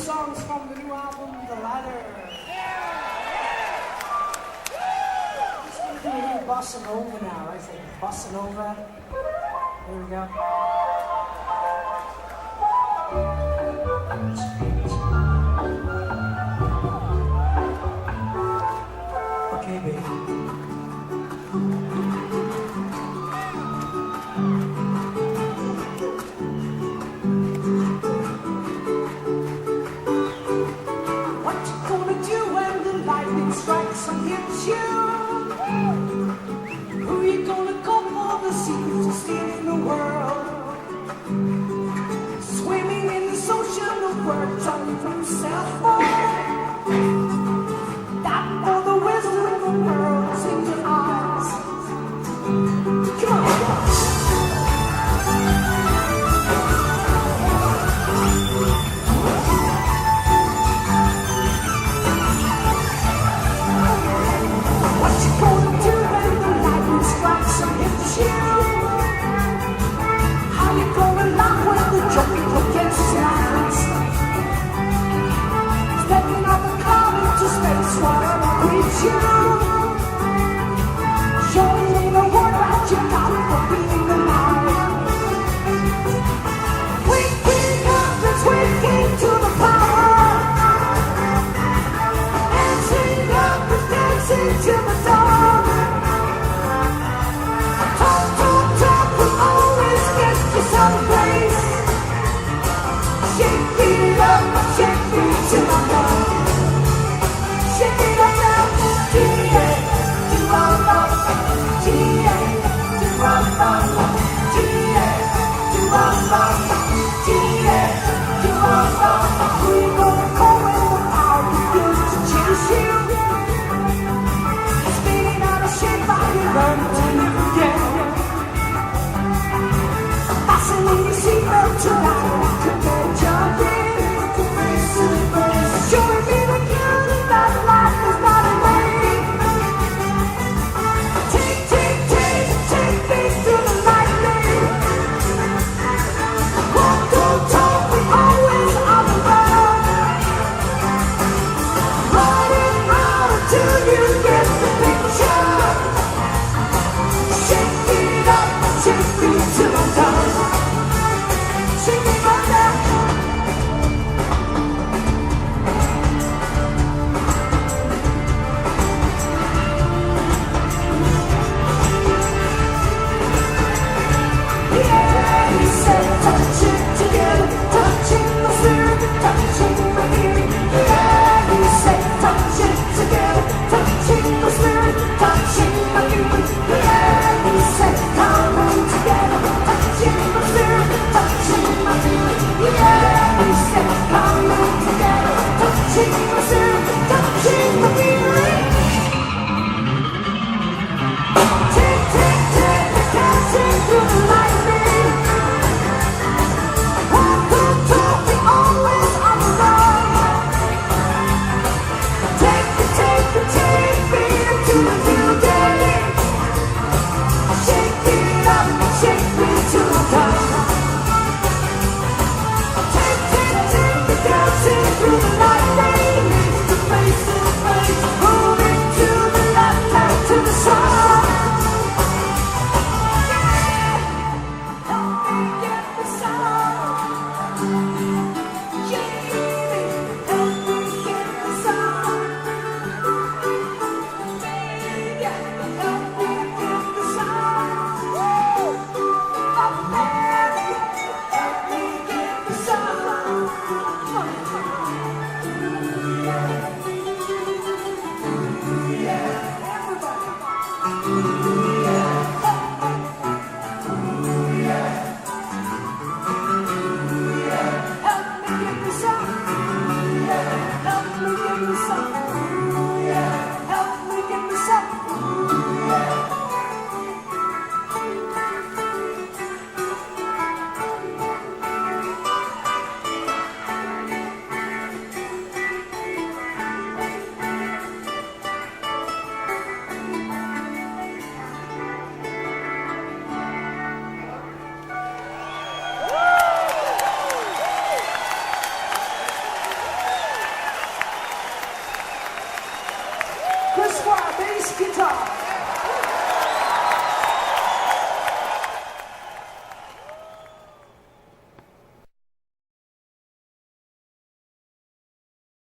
songs from the new album, The Ladder. Just gonna do a little bossa nova now, right? It's like bossa nova. Here we go. Okay, baby. Strikes and hits you. Who you gonna call for the secrets of stealing the world? Swimming in the ocean of words on from self-harm. That for the wisdom of the world in your eyes. Come on, guys. Stepping off the cloud into space, what a creature.